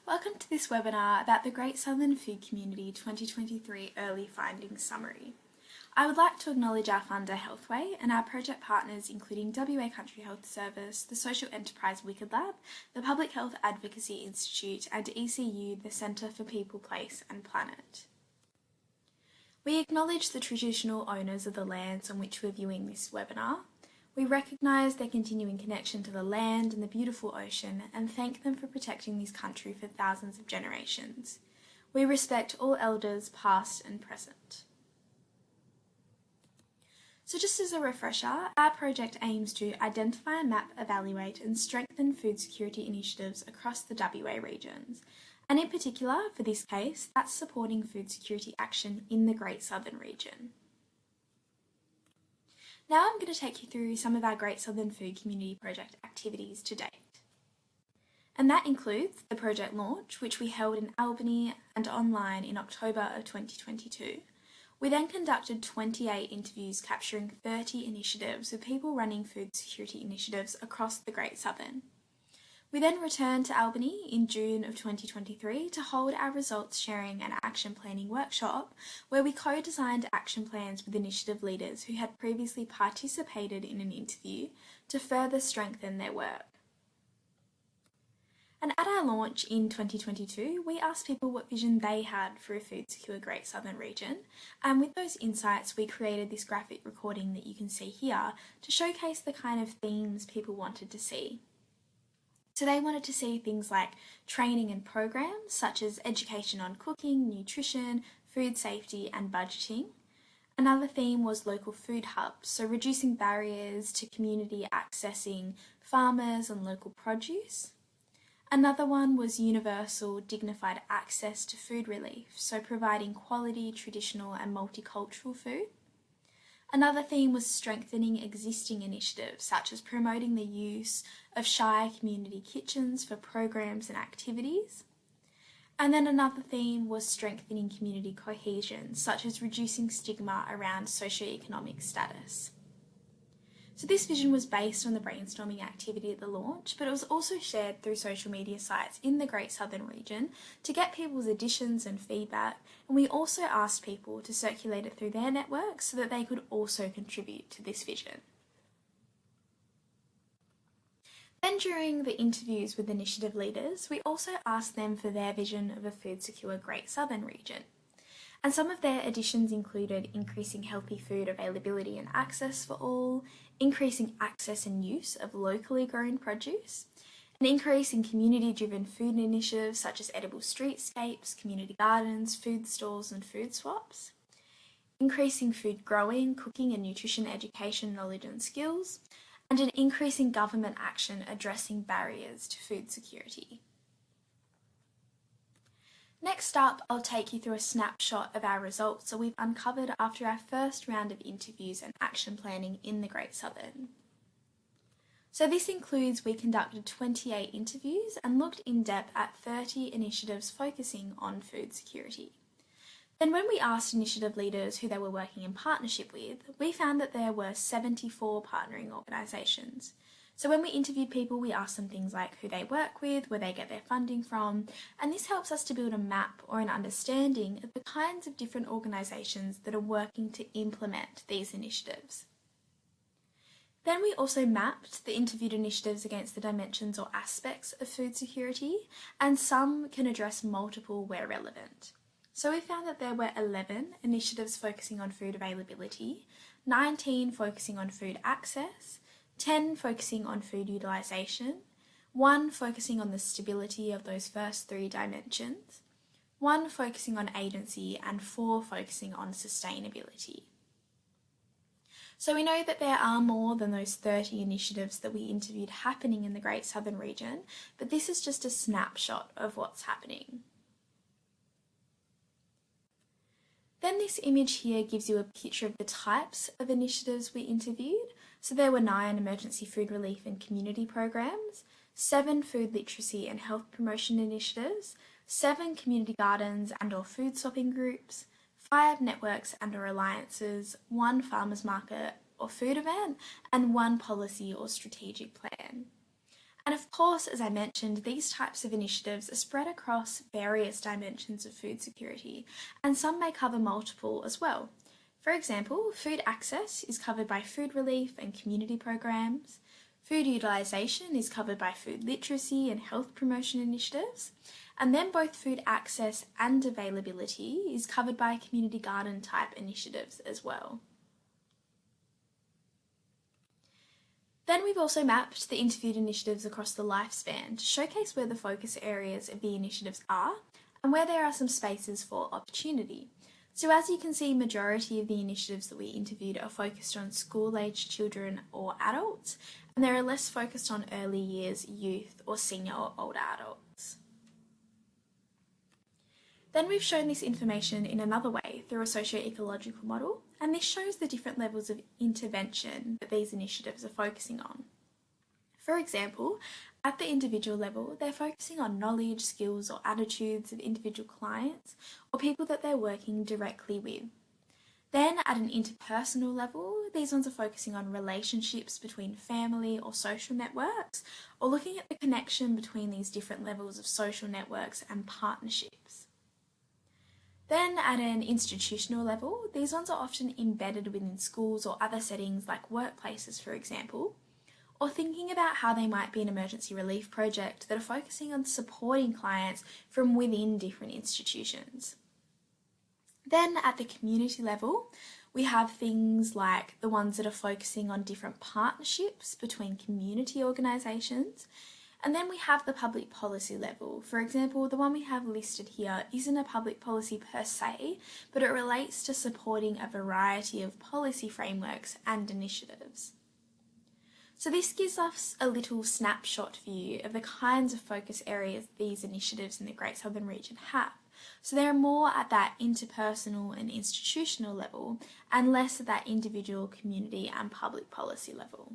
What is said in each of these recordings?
Welcome to this webinar about the Great Southern Food Community 2023 Early Findings Summary. I would like to acknowledge our funder Healthway and our project partners including WA Country Health Service, the social enterprise Wicked Lab, the Public Health Advocacy Institute and ECU, the Centre for People, Place and Planet. We acknowledge the traditional owners of the lands on which we're viewing this webinar. We recognise their continuing connection to the land and the beautiful ocean and thank them for protecting this country for thousands of generations. We respect all elders past and present. So just as a refresher, our project aims to identify, map, evaluate and strengthen food security initiatives across the WA regions. And in particular, for this case, that's supporting food security action in the Great Southern region. Now I'm going to take you through some of our Great Southern Food Community Project activities to date. And that includes the project launch, which we held in Albany and online in October of 2022. We then conducted 28 interviews capturing 30 initiatives with people running food security initiatives across the Great Southern. We then returned to Albany in June of 2023 to hold our results sharing and action planning workshop, where we co-designed action plans with initiative leaders who had previously participated in an interview to further strengthen their work. And at our launch in 2022, we asked people what vision they had for a food secure Great Southern region, and with those insights we created this graphic recording that you can see here to showcase the kind of themes people wanted to see. So they wanted to see things like training and programs such as education on cooking, nutrition, food safety and budgeting. Another theme was local food hubs, so reducing barriers to community accessing farmers and local produce. Another one was universal dignified access to food relief, so providing quality, traditional and multicultural food. Another theme was strengthening existing initiatives, such as promoting the use of Shire community kitchens for programs and activities. And then another theme was strengthening community cohesion, such as reducing stigma around socioeconomic status. So this vision was based on the brainstorming activity at the launch, but it was also shared through social media sites in the Great Southern region to get people's additions and feedback, and we also asked people to circulate it through their networks so that they could also contribute to this vision. Then during the interviews with initiative leaders, we also asked them for their vision of a food secure Great Southern region. And some of their additions included increasing healthy food availability and access for all, increasing access and use of locally grown produce, an increase in community-driven food initiatives such as edible streetscapes, community gardens, food stalls and food swaps, increasing food growing, cooking and nutrition education knowledge and skills, and an increase in government action addressing barriers to food security. Next up, I'll take you through a snapshot of our results that we've uncovered after our first round of interviews and action planning in the Great Southern. So this includes we conducted 28 interviews and looked in depth at 30 initiatives focusing on food security. Then when we asked initiative leaders who they were working in partnership with, we found that there were 74 partnering organisations. So when we interviewed people, we asked them things like who they work with, where they get their funding from, and this helps us to build a map or an understanding of the kinds of different organisations that are working to implement these initiatives. Then we also mapped the interviewed initiatives against the dimensions or aspects of food security, and some can address multiple where relevant. So we found that there were 11 initiatives focusing on food availability, 19 focusing on food access, 10 focusing on food utilisation, 1 focusing on the stability of those first 3 dimensions, 1 focusing on agency and 4 focusing on sustainability. So we know that there are more than those 30 initiatives that we interviewed happening in the Great Southern region, but this is just a snapshot of what's happening. Then this image here gives you a picture of the types of initiatives we interviewed. So there were 9 emergency food relief and community programs, 7 food literacy and health promotion initiatives, 7 community gardens and or food swapping groups, 5 networks and or alliances, 1 farmers market or food event, and 1 policy or strategic plan. And of course, as I mentioned, these types of initiatives are spread across various dimensions of food security, and some may cover multiple as well. For example, food access is covered by food relief and community programs. Food utilisation is covered by food literacy and health promotion initiatives. And then both food access and availability is covered by community garden type initiatives as well. Then we've also mapped the interviewed initiatives across the lifespan to showcase where the focus areas of the initiatives are and where there are some spaces for opportunity. So as you can see, majority of the initiatives that we interviewed are focused on school-aged children or adults, and they are less focused on early years, youth, or senior or older adults. Then we've shown this information in another way through a socio-ecological model, and this shows the different levels of intervention that these initiatives are focusing on. For example, at the individual level, they're focusing on knowledge, skills, or attitudes of individual clients or people that they're working directly with. Then at an interpersonal level, these ones are focusing on relationships between family or social networks, or looking at the connection between these different levels of social networks and partnerships. Then at an institutional level, these ones are often embedded within schools or other settings like workplaces, for example, or thinking about how they might be an emergency relief project that are focusing on supporting clients from within different institutions. Then at the community level, we have things like the ones that are focusing on different partnerships between community organisations. And then we have the public policy level. For example, the one we have listed here isn't a public policy per se, but it relates to supporting a variety of policy frameworks and initiatives. So this gives us a little snapshot view of the kinds of focus areas these initiatives in the Great Southern Region have. So they're more at that interpersonal and institutional level and less at that individual, community and public policy level.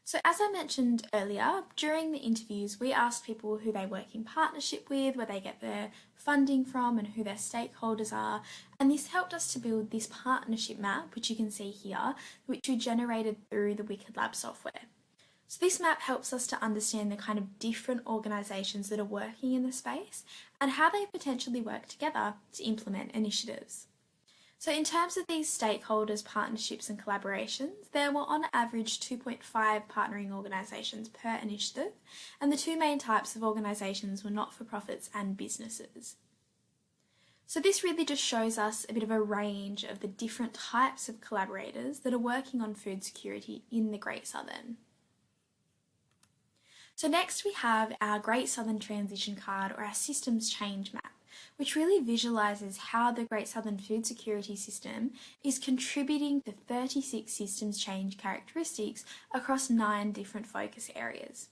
So as I mentioned earlier, during the interviews, we asked people who they work in partnership with, where they get their funding from and who their stakeholders are. And this helped us to build this partnership map, which you can see here, which we generated through the Wicked Lab software. So this map helps us to understand the kind of different organisations that are working in the space and how they potentially work together to implement initiatives. So in terms of these stakeholders, partnerships and collaborations, there were on average 2.5 partnering organisations per initiative, and the two main types of organisations were not-for-profits and businesses. So this really just shows us a bit of a range of the different types of collaborators that are working on food security in the Great Southern. So next we have our Great Southern Transition Card, or our Systems Change Map, which really visualises how the Great Southern Food Security System is contributing to 36 systems change characteristics across 9 different focus areas.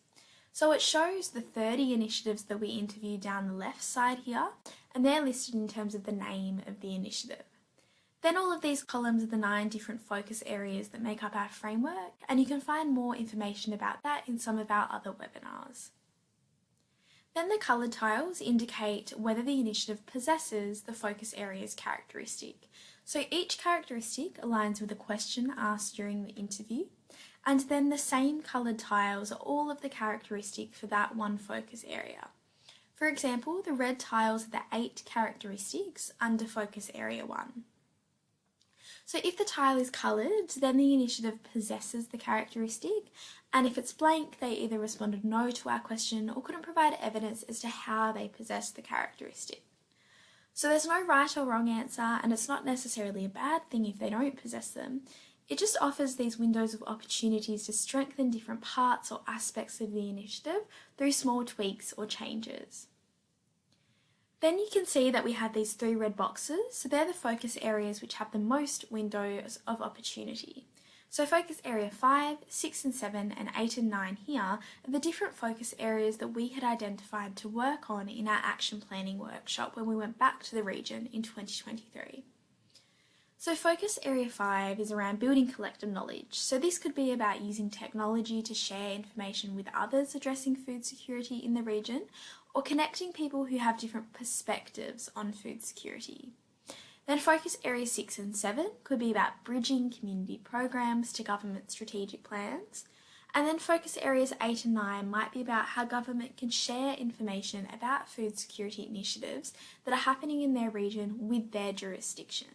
So it shows the 30 initiatives that we interviewed down the left side here, and they're listed in terms of the name of the initiative. Then all of these columns are the 9 different focus areas that make up our framework, and you can find more information about that in some of our other webinars. Then the coloured tiles indicate whether the initiative possesses the focus area's characteristic. So each characteristic aligns with a question asked during the interview, and then the same coloured tiles are all of the characteristic for that one focus area. For example, the red tiles are the 8 characteristics under focus area 1. So if the tile is coloured, then the initiative possesses the characteristic, and if it's blank, they either responded no to our question or couldn't provide evidence as to how they possess the characteristic. So there's no right or wrong answer, and it's not necessarily a bad thing if they don't possess them. It just offers these windows of opportunities to strengthen different parts or aspects of the initiative through small tweaks or changes. Then you can see that we have these 3 red boxes, so they're the focus areas which have the most windows of opportunity. So focus area 5, 6 and 7 and 8 and 9 here are the different focus areas that we had identified to work on in our action planning workshop when we went back to the region in 2023. So focus area 5 is around building collective knowledge. So this could be about using technology to share information with others addressing food security in the region, or connecting people who have different perspectives on food security. Then focus areas 6 and 7 could be about bridging community programs to government strategic plans. And then focus areas 8 and 9 might be about how government can share information about food security initiatives that are happening in their region with their jurisdiction.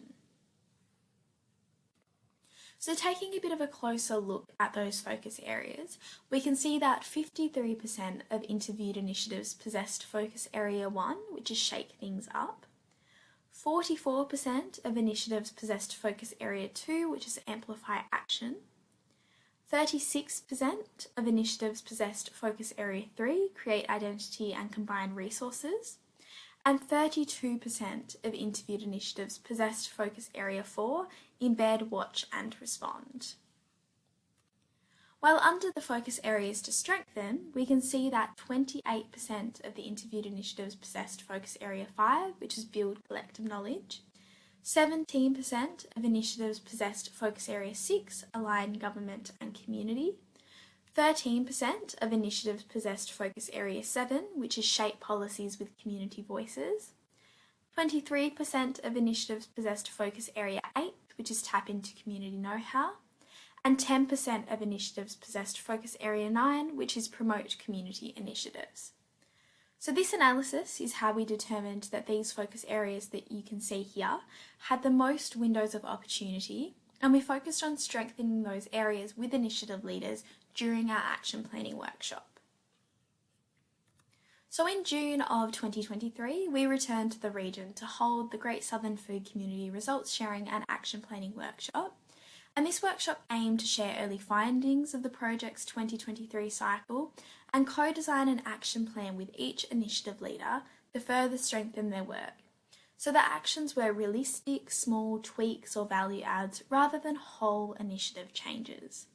So taking a bit of a closer look at those focus areas, we can see that 53% of interviewed initiatives possessed focus area 1, which is shake things up. 44% of initiatives possessed focus area 2, which is amplify action. 36% of initiatives possessed focus area 3, create identity and combine resources. And 32% of interviewed initiatives possessed focus area 4, embed, watch and respond. While under the focus areas to strengthen, we can see that 28% of the interviewed initiatives possessed focus area 5, which is build collective knowledge. 17% of initiatives possessed focus area 6, align government and community. 13% of initiatives possessed focus area 7, which is shape policies with community voices. 23% of initiatives possessed focus area 8, which is tap into community know-how. And 10% of initiatives possessed focus area 9, which is promote community initiatives. So this analysis is how we determined that these focus areas that you can see here had the most windows of opportunity, and we focused on strengthening those areas with initiative leaders during our action planning workshop. So in June of 2023, we returned to the region to hold the Great Southern Food Community Results Sharing and Action Planning Workshop. And this workshop aimed to share early findings of the project's 2023 cycle and co-design an action plan with each initiative leader to further strengthen their work. So the actions were realistic, small tweaks or value adds rather than whole initiative changes.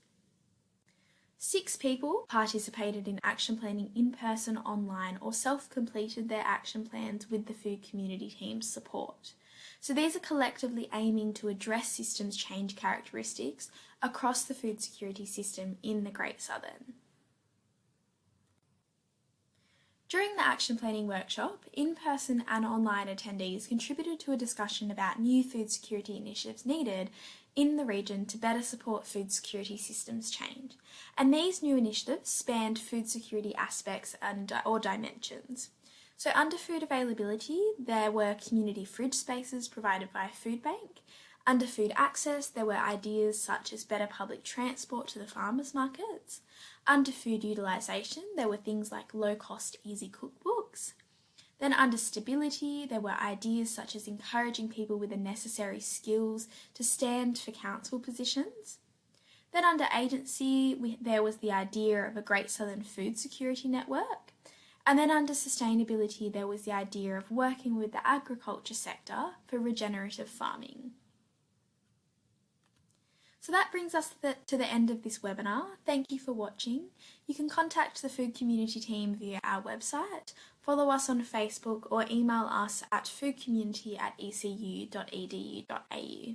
6 people participated in action planning in person, online, or self-completed their action plans with the food community team's support. So these are collectively aiming to address systems change characteristics across the food security system in the Great Southern. During the action planning workshop, in-person and online attendees contributed to a discussion about new food security initiatives needed in the region to better support food security systems change. And these new initiatives spanned food security aspects or dimensions. So under food availability, there were community fridge spaces provided by a food bank. Under food access, there were ideas such as better public transport to the farmers markets. Under food utilisation, there were things like low-cost, easy cookbooks. Then under stability, there were ideas such as encouraging people with the necessary skills to stand for council positions. Then under agency, there was the idea of a Great Southern Food Security Network. And then under sustainability, there was the idea of working with the agriculture sector for regenerative farming. So that brings us to the end of this webinar. Thank you for watching. You can contact the food community team via our website, follow us on Facebook or email us at foodcommunity@ecu.edu.au.